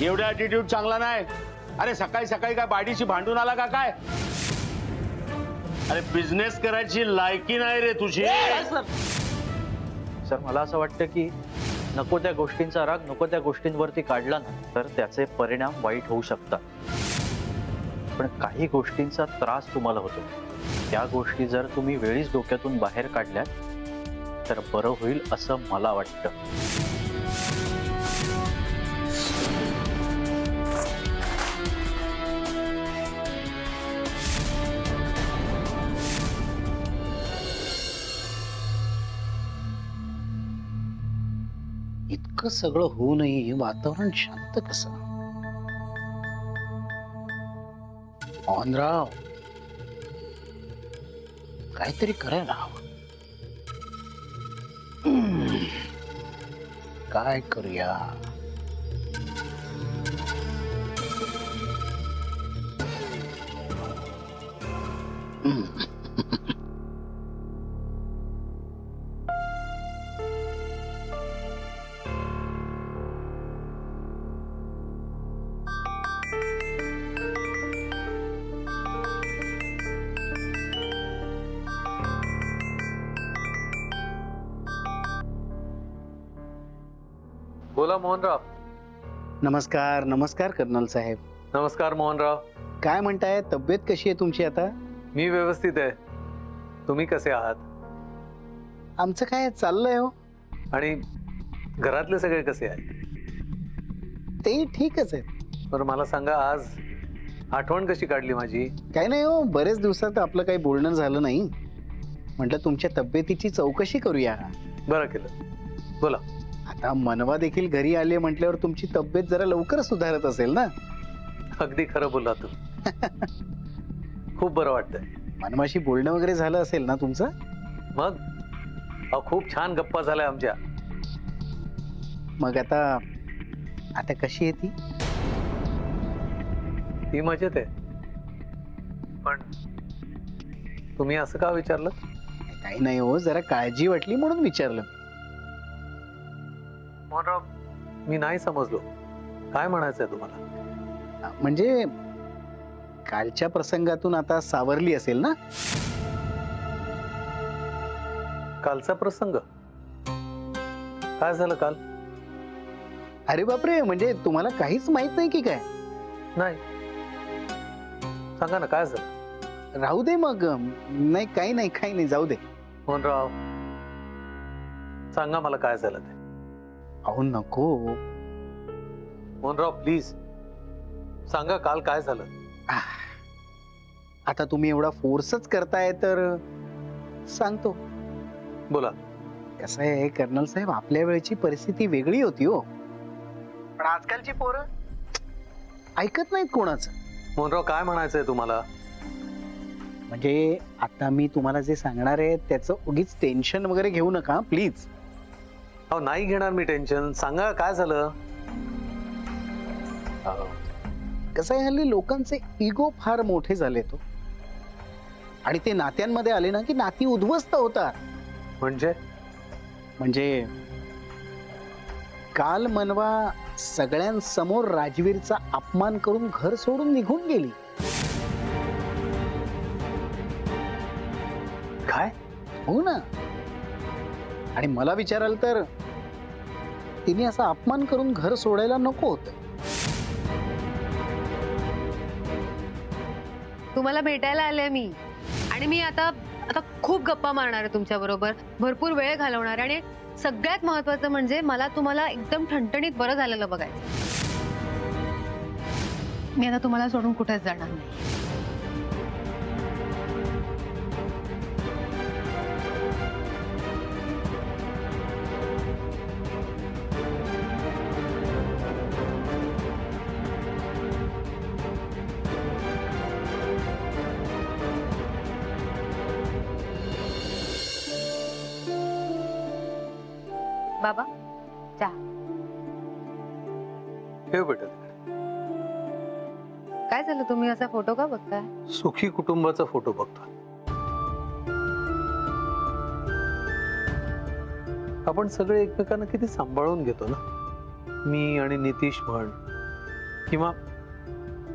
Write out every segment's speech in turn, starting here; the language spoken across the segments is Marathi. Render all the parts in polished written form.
एवढा ॲटिट्यूड चांगला नाही. अरे सकाळी सकाळी काय बाडीशी भांडून आला का काय? अरे बिझनेस करायची लायकी नाही रे तुझी. सर मला असं वाटतं की नको त्या गोष्टींचा राग नको त्या गोष्टींवरती काढला ना तर त्याचे परिणाम वाईट होऊ शकतात. पण काही गोष्टींचा त्रास तुम्हाला होतो, त्या गोष्टी जर तुम्ही वेळीच डोक्यातून बाहेर काढल्यात तर बरं होईल असं मला वाटतं. इतकं सगळं होऊ नये वातावरण शांत कसं? मोहनराव, काहीतरी करायला हवं. काय करूया? बोला मोहनराव. नमस्कार नमस्कार कर्नल साहेब. नमस्कार मोहनराव. काय म्हणताय? तब्येत कशी आहे तुमची आता? मी व्यवस्थित आहे. तुम्ही कसे आहात? आमचं काय चाललंय हो. आणि घरातले सगळे कसे आहेत? ते ठीकच आहेत. बरं मला सांगा, आज आठवण कशी काढली माझी? काही नाही हो, बरेच दिवसात आपलं काही बोलणं झालं नाही. म्हटलं तुमच्या तब्येतीची चौकशी करूया. बरं केलं. बोला. आता मनवा देखील घरी आले म्हटल्यावर तुमची तब्येत जरा लवकर सुधारत असेल ना? अगदी खरं बोलला तू. खूप बरं वाटतंय. मनवाशी बोलणं वगैरे झालं असेल ना तुमचं? मग खूप छान गप्पा झाल्या आमच्या. मग आता कशी आहे ती? ती मजेत आहे. पण तुम्ही असं का विचारलं? काही नाही हो, जरा काळजी वाटली म्हणून विचारलं. मोहनराव, मी नाही समजलो. काय म्हणायचंय तुम्हाला? म्हणजे कालच्या प्रसंगातून आता सावरली असेल ना? कालचा प्रसंग? काय झालं काल? अरे बापरे, म्हणजे तुम्हाला काहीच माहित नाही की काय? नाही. सांगा ना, काय झालं? राहू दे मग. नाही काही नाही जाऊ दे. मोहनराव, सांगा मला काय झालं ते. अहो नको. मोहनराव प्लीज सांगा, काल काय झालं? आता तुम्ही एवढा फोर्सच करताय तर सांगतो. बोला. कसं आहे कर्नल साहेब, आपल्या वेळची परिस्थिती वेगळी होती हो. पण आजकालची पोरं ऐकत नाहीत कोणाचं. मोहनराव, काय म्हणायचंय तुम्हाला? म्हणजे आता मी तुम्हाला जे सांगणार आहे त्याचं उगीच टेन्शन वगैरे घेऊ नका प्लीज. अहो नाही घेणार मी टेन्शन. सांगा काय झालं. कसं आहे, हल्ली लोकांचे इगो फार मोठे झाले तो, आणि ते नात्यांमध्ये आले ना की नाती उद्ध्वस्त होतात. म्हणजे काल मनवा सगळ्यांसमोर राजवीरचा अपमान करून घर सोडून निघून गेली. काय? हो ना. आणि मला विचाराल तर तिने असा अपमान करून घर सोडायला नको होतं. तुम्हाला भेटायला आले मी, आणि मी आता खूप गप्पा मारणार आहे तुमच्या बरोबर, भरपूर वेळ घालवणार, आणि सगळ्यात महत्त्वाचं म्हणजे मला तुम्हाला एकदम ठणठणीत बरं झालेलं बघायचं. मी आता तुम्हाला सोडून कुठेच जाणार नाही. बाबा चहा. हे बेटा, काय झालं, तुम्ही असा फोटो का बघताय? सुखी कुटुंबाचा फोटो बघतो. आपण सगळे एकमेकांना किती सांभाळून घेतो ना. मी आणि नितीश म्हण, किंवा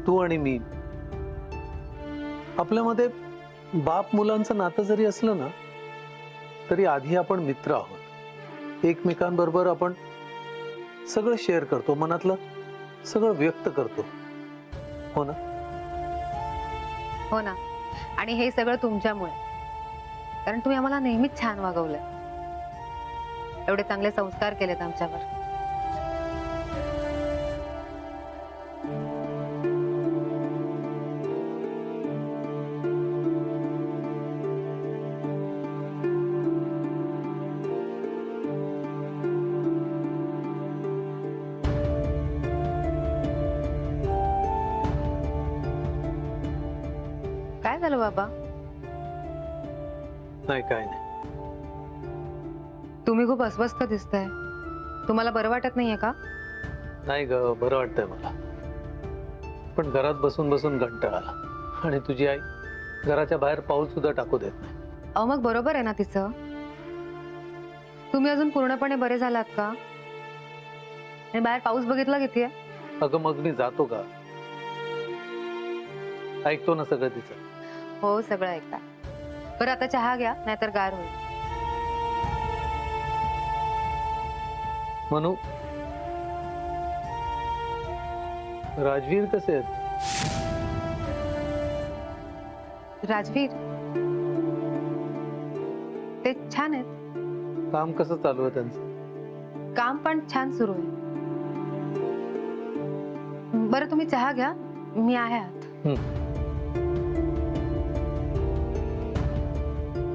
तू आणि मी आपल्यामध्ये बाप मुलांचं नातं जरी असलं ना तरी आधी आपण मित्र आहोत. एकमेकांबरोबर आपण सगळं शेअर करतो, मनातलं सगळं व्यक्त करतो. हो ना? हो ना. आणि हे सगळं तुमच्यामुळे, कारण तुम्ही आम्हाला नेहमीच छान वागवलंय, एवढे चांगले संस्कार केलेत आमच्यावर. काय झालं बाबा? नाही, काय नाही. तुम्ही खूप अस्वस्थ दिसताय. तुम्हाला बरं वाटत नाहीये का? नाही ग, बरं वाटतंय मला, पण घरात बसून बसून कंटाळा आला. आणि तुझी आई घराच्या बाहेर पाऊल सुद्धा टाकू देत नाही. अहो मग बरोबर आहे ना तिचं. तुम्ही अजून पूर्णपणे बरे झालात का? आणि बाहेर पाऊस बघितला किती आहे? अगं मग मी जातो का? ऐकतो ना सगळं तिचं. हो, सगळं ऐका. बरं आता चहा घ्या, नाहीतर गार होईल. म्हणू, राजवीर कसे आहेत? राजवीर ते छान आहेत. काम कसं चालू आहे त्यांचं? काम पण छान सुरू आहे. बरं तुम्ही चहा घ्या, मी आहे आत.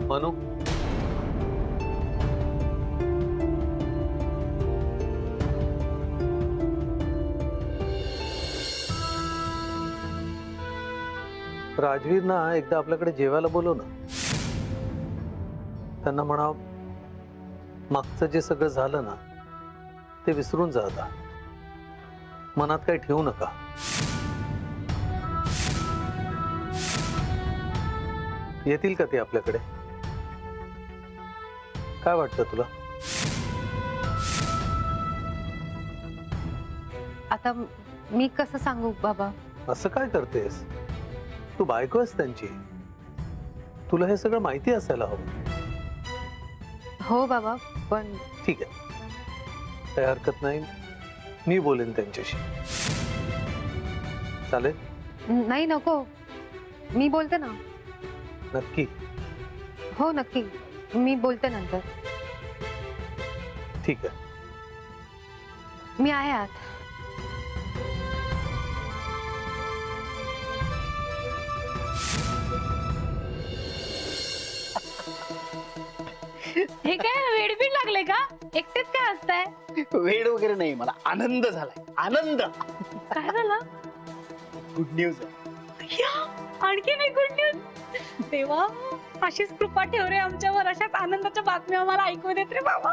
म्हणू, राजवीर ना एकदा आपल्याकडे जेवायला बोलव ना. त्यांना म्हणाव, मागचं जे सगळं झालं ना ते विसरून जा आता. मनात काही ठेवू नका. येतील का ते आपल्याकडे? काय वाटतं तुला? आता मी कसं सांगू बाबा? असं काय करतेस? तू बायको आहेस त्यांची, तुला हे सगळं माहिती असायला हवं. हो बाबा, पण ठीक आहे, काही हरकत नाही, मी बोलेन त्यांच्याशी. चालेल? नाही नको, मी बोलते ना. नक्की? हो नक्की, मी बोलते नंतर. ठीक आहे. मी आहे आत. हे काय वेडबीड लागले का? एकटेच काय असताय? वेळ वगैरे नाही, मला आनंद झालाय. आनंद. काय झालं? Good news. आणखी नाही गुड न्यूज? देवा, अशीच कृपा ठेव रे आमच्यावर. अशाच आनंदाच्या बातम्या आम्हाला ऐकू देत रे बाबा.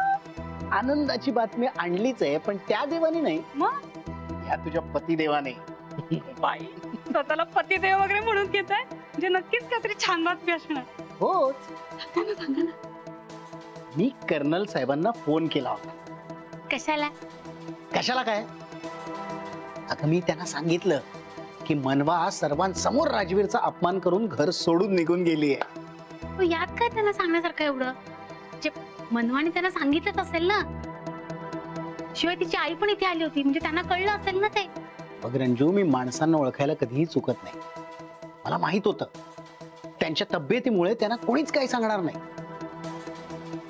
आनंदाची बातमी आणलीच आहे, पण त्या देवाने नाही, मग या तुझ्या पतिदेवाने. बाई, स्वतःला पतिदेव वगैरे म्हणून घेताय, म्हणजे नक्कीच काहीतरी छान बातमी असणार. होच. सांगा ना, सांगा ना. मी कर्नल साहेबांना फोन केला होता. कशाला? कशाला काय? आता मी त्यांना सांगितलं की मनवा सर्वांसमोर राजवीरचा अपमान करून घर सोडून निघून गेली आहे. यात काय त्यांना सांगण्यासारखं एवढं? जे मनवाने त्यांना सांगितलंच असेल ना. शिवाय तिची आई पण इथे आली होती, म्हणजे त्यांना कळलं असेल ना ते. बघ रंजू, मी माणसांना ओळखायला कधीही चुकत नाही. मला माहित होतं त्यांच्या तब्येतीमुळे त्यांना कोणीच काही सांगणार नाही.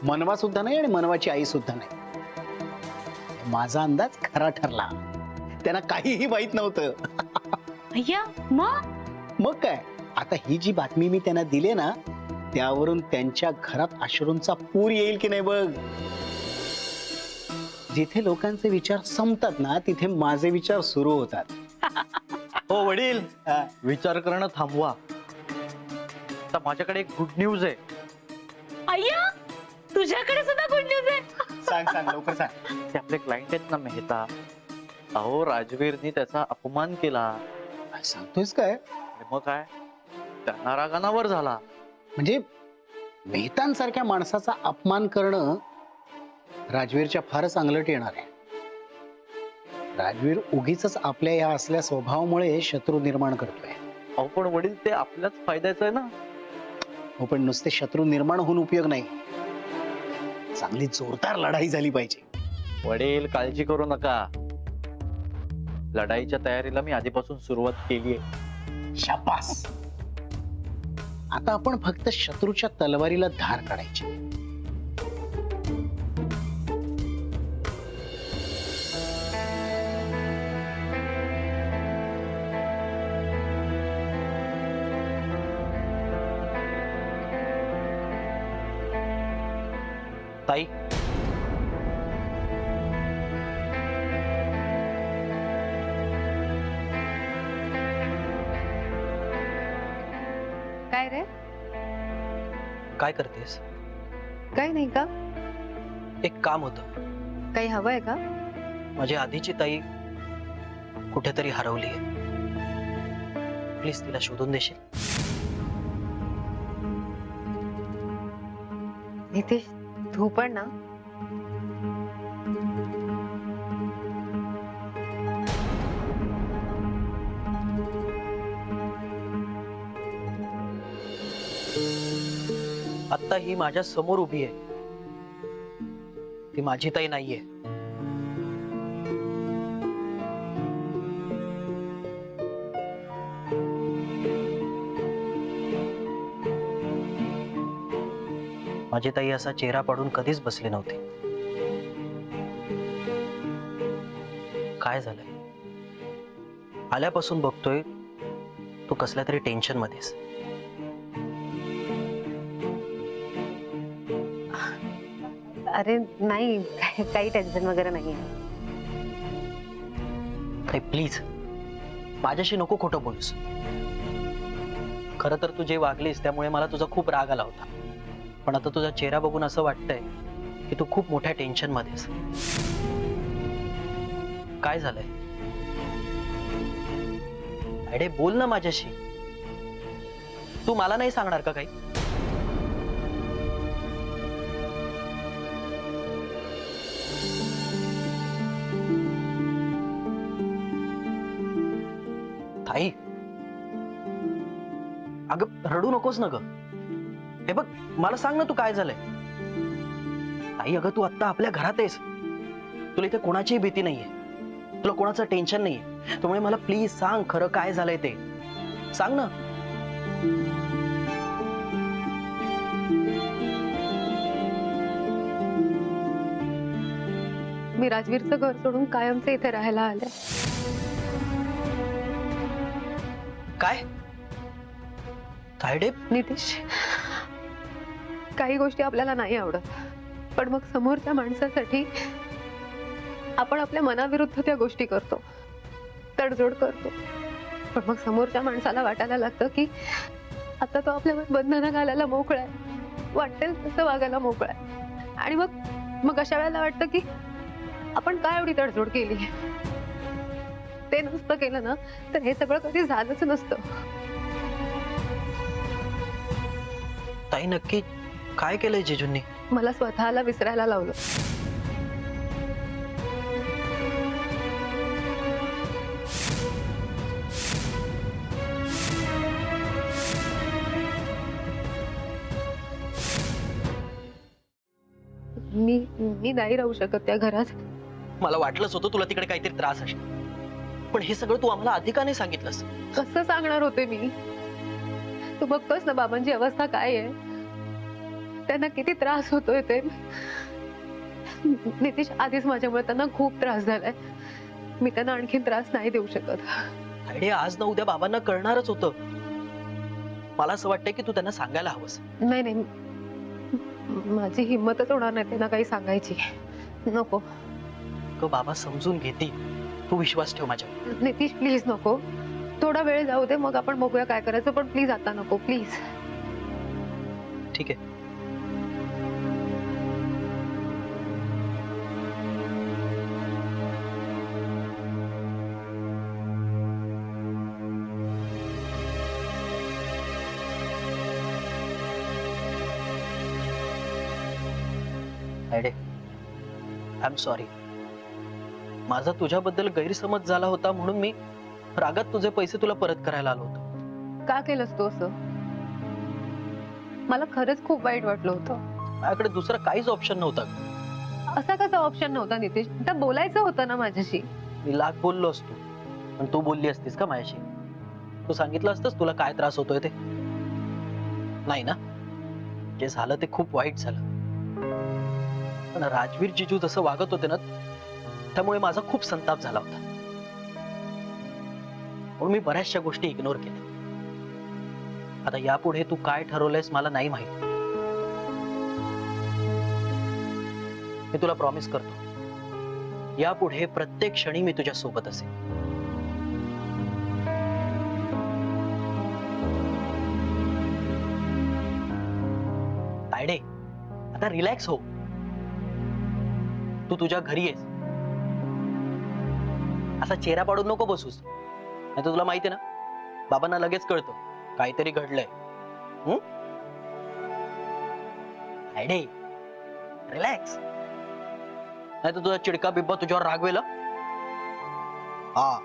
मनवा सुद्धा नाही आणि मनवाची आई सुद्धा नाही. माझा अंदाज खरा ठरला. त्यांना काहीही माहित नव्हतं. भैया, मग काय, आता ही जी बातमी मी त्यांना दिली ना, त्यावरून त्यांच्या घरात अश्रूंचा पूर येईल की नाही बघ. जिथे लोकांचे विचार संपतात ना, तिथे माझे विचार सुरू होतात. हो वडील, हा. विचार करणं थांबवा. आता माझ्याकडे एक गुड न्यूज आहे. अय्या, तुझ्याकडे सुद्धा गुड न्यूज आहे. सांग सांग, लवकर सांग. ते आपले क्लायंट आहेत ना मेहता, अहो राजवीरनी त्याचा अपमान केला. काय सांगतोयस काय? आणि मग काय, त्यांना राग अनावर झाला. म्हणजे मेहतांसारख्या माणसाचा अपमान करणं राजवीरच्या फारच अंगलट येणार आहे. राजवीर उगीच आपल्या या असल्या स्वभावामुळे शत्रू निर्माण करतोय. अहो पण वडील ते आपल्याच फायद्याचं आहे ना. हो, पण नुसते शत्रू निर्माण होऊन उपयोग नाही. चांगली जोरदार लढाई झाली पाहिजे. वडील काळजी करू नका, लढाईच्या तयारीला मी आधीपासून सुरुवात केली आहे. शाबास. आता आपण फक्त शत्रूच्या तलवारीला धार काढायची. ताई, काय रे? काय करतेस? काही नाही का? एक काम होतं. काही हवंय का? माझी आधीची ताई कुठेतरी हरवली आहे. प्लीज तिला शोधून देशील? नितेश, तू पण ना. आता ही माझ्या समोर उभी आहे. ती माझी ताई नाहीये. माझी ताई असा चेहरा पाडून कधीच बसली नव्हती. काय झालंय? आल्यापासून बघतोय तू कसल्या तरी टेन्शन मध्येस. अरे नाही, काही टेन्शन वगैरे नाहीये. प्लीज माझ्याशी नको खोटं बोलूस. खरं तर तू जे वागलीस त्यामुळे मला तुझा खूप राग आला होता. पण आता तुझा चेहरा बघून असं वाटतंय की तू खूप मोठ्या टेन्शन मध्येस. काय झालंय? अरे बोल ना माझ्याशी. तू मला नाही सांगणार का काही? ताई, अगं रडू नकोस ना ग. हे बघ, मला सांग ना तू काय झालंय. ताई अगं, तू आत्ता आपल्या घरात आहेस. तुला इथे कोणाचीही भीती नाहीये, तुला कोणाचं टेन्शन नाहीये. त्यामुळे मला प्लीज सांग खरं काय झालंय ते. सांग ना. मी राजवीरचं घर सोडून कायमचं इथे राहायला आले. काय तायडे? नितेश, काही गोष्टी आपल्याला नाही आवडत, पण मग समोरच्या माणसासाठी आपण आपल्या मनाविरुद्ध त्या गोष्टी करतो, तडजोड करतो. पण मग समोरच्या माणसाला वाटायला लागतं की आता तो आपल्यावर बंधनं घालायला मोकळा आहे, वाटेल तसं वागायला मोकळा आहे. आणि मग अशा वेळेला वाटतं की आपण काय एवढी तडजोड केली. ते नसतं केलं ना तर हे सगळं कधी झालंच नसतं. ताई नक्की काय केलंय जिजूंनी? मला स्वतःला विसरायला लावलं. मी नाही राहू शकत त्या घरात. मला वाटलंच होतं तुला तिकडे काहीतरी त्रास असणार. पण हे सगळं तू आम्हाला आधी का नाही सांगितलंस? कसं सांगणार होते मी? तू बघतोस ना बाबांची अवस्था काय आहे, त्यांना किती त्रास होतोय ते. नितीश, आधीच माझ्यामुळे त्यांना खूप त्रास झालाय. मी त्यांना आणखीन त्रास नाही देऊ शकत. अरे आज ना उद्या बाबांना कळणारच होतं. मला असं वाटतंय की तू त्यांना सांगायला हवंस. नाही, माझी हिंमतच होणार नाही त्यांना काही सांगायची. नको. बाबा समजून घेतील, तू विश्वास ठेव माझ्यावर. नितीश प्लीज नको. थोडा वेळ जाऊ दे, मग आपण बघूया काय करायचं, पण प्लीज आता नको प्लीज. ठीक आहे. I am sorry. माझा तुझ्याबद्दल गैरसमज झाला होता म्हणून मी रागात तुझे पैसे तुला परत करायला आलो होतो. का केलंस तू असं? मला खरंच खूप वाईट वाटलं होतं. माझ्याकडे दुसरा काहीच ऑप्शन नव्हता. असा कसा ऑप्शन नव्हता नितेश? तर बोलायचं होतं ना माझ्याशी. मी लाख बोललो असतो पण तू बोलली असतीस का माझ्याशी? तू सांगितलं असतंस तुला काय त्रास होतोय ते? नाही ना. जे झालं ते खूप वाईट झालं, पण राजवीर जिजू जसं वागत होते ना त्यामुळे माझा खूप संताप झाला होता. म्हणून मी बऱ्याचशा गोष्टी इग्नोर केल्या. आता यापुढे तू काय ठरवलंयस मला नाही माहित. मी तुला प्रॉमिस करतो यापुढे प्रत्येक क्षणी मी तुझ्या सोबत असेल. तायडे, आता रिलॅक्स हो. तू तुझ्या घरी आहेस. असा चेहरा पाडून नको बसूस, नाही तर तुला माहिती आहे ना बाबांना लगेच कळतं काहीतरी घडलंय. तायडे, रिलॅक्स, नाही तर तुझा चिडका बिब्बा तुझ्यावर रागवेल. हा.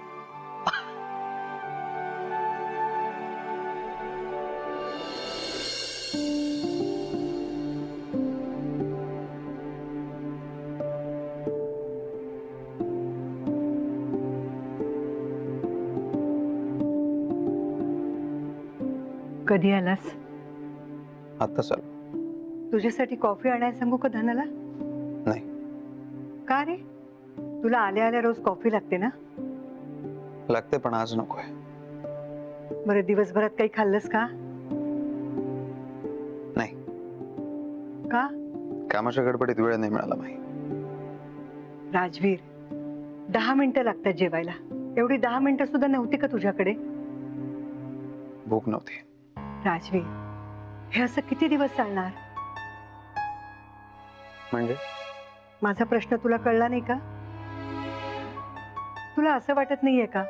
कधी आलास? आता चाल. तुझ्यासाठी कॉफी आणायला सांगू का धनाला? नाही. का रे? तुला आल्या आल्या रोज कॉफी लागते ना? लागते पण आज नकोय. बरं, दिवसभरात काही खाल्लंस का? नाही. का? कामाच्या गडबडीत वेळ नाही मिळाला माही. राजवीर, 10 मिनिटं लागतात जेवायला. एवढी 10 मिनिटं सुद्धा नव्हती का तुझ्याकडे? भूक नव्हती. राजवीर, हे असं किती दिवस चालणार? म्हणजे माझा प्रश्न तुला कळला नाही का? तुला असं वाटत नाहीये का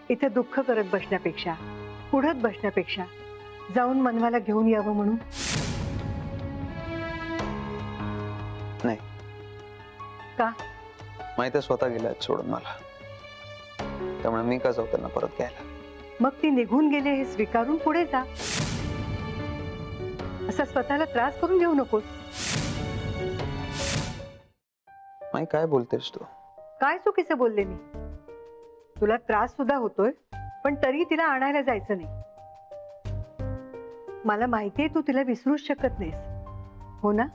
इथे दुःख करत बसण्यापेक्षा, पुढत बसण्यापेक्षा जाऊन मनवाला घेऊन यावं म्हणून? नाही. का? माहिती आहे स्वतः गेल्यात सोडून मला, त्यामुळे मी का जाऊ त्यांना परत घ्यायला? मग ती निघून गेले हे स्वीकारून पुढे जा. असा स्वतःला त्रास करून घेऊ नकोस. माही काय बोलतेस तू? काय चुकीचं बोलले मी? तुला त्रास सुद्धा होतोय पण तरी तिला आणायला जायचं नाही. मला माहितीये तू तिला विसरूच शकत नाहीस, हो ना?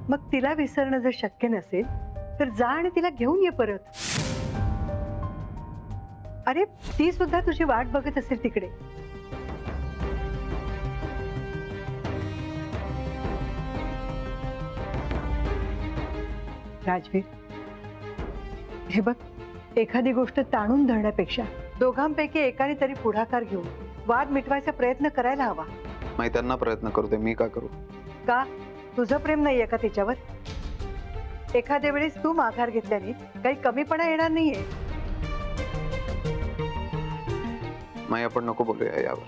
मग तिला विसरणं जर शक्य नसेल तर जा आणि तिला घेऊन ये परत. अरे, ती सुद्धा तुझी वाट बघत असेल तिकडे. राजवीर, हे बघ, एखादी गोष्ट ताणून धरण्यापेक्षा दोघांपैकी एकाने तरी पुढाकार घेऊन वाद मिटवायचा प्रयत्न करायला हवा. माही त्यांना प्रयत्न करू दे, मी का करू? का? तुझं प्रेम नाहीये का तिच्यावर? एखाद्या वेळेस तू माघार घेतल्याने काही कमीपणा येणार नाहीये. माही आपण नको बोलूया यावर.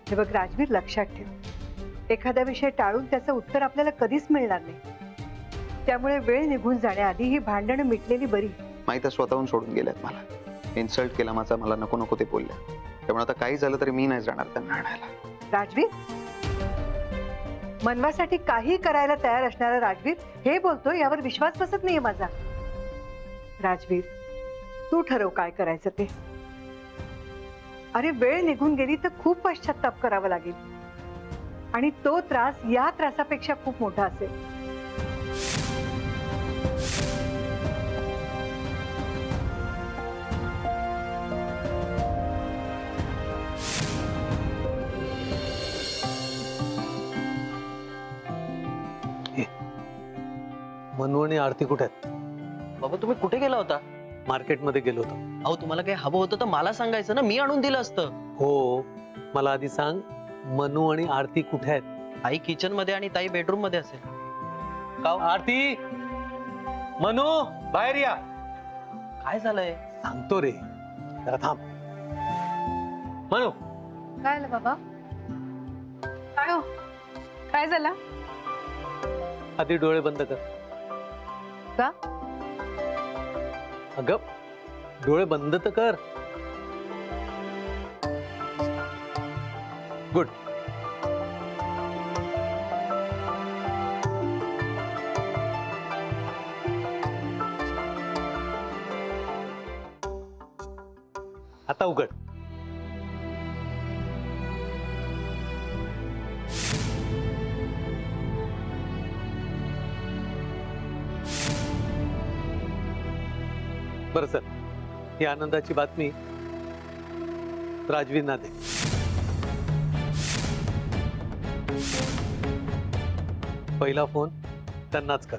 हे बघ राजवीर, लक्षात ठेव, एखादा विषय टाळून त्याचं उत्तर आपल्याला कधीच मिळणार नाही. त्यामुळे वेळ निघून जाण्याआधी ही भांडणं मिटलेली बरी. माही त्या स्वतःहून सोडून गेल्यात मला. इन्सल्ट केला माझा, मला नको नको ते बोलल्या. त्यामुळे आता काही झालं तरी मी नाही जाणार त्यांना आणायला. राजवीर, मनवासाठी काही करायला तयार असणारा राजवीर हे बोलतो यावर विश्वास बसत नाहीये माझा. राजवीर, तू ठरव काय करायचं ते. अरे, वेळ निघून गेली तर खूप पश्चाताप करावा लागेल आणि तो त्रास या त्रासापेक्षा खूप मोठा असेल. मनू आणि आरती कुठे आहेत? बाबा तुम्ही कुठे गेला होता? मार्केटमध्ये गेलो होतो. अहो तुम्हाला काही हवं होतं तर मला सांगायचं ना, मी आणून दिलं असतं. हो, मला आधी सांग, मनू आणि आरती कुठे आहेत? आई किचन मध्ये आणि ताई बेडरूम मध्ये असेल. का हो? आरती, मनू, बाहेर या. काय झालंय? सांगतो रे, जरा थांब. मनू, काय झालं बाबा? काय हो? काय झालं? आधी डोळे बंद कर. का? अगं डोळे बंद तर कर. गुड. आता उघड. बरं सर, ही आनंदाची बातमी राजवीरना दे. पहिला फोन त्यांनाच कर.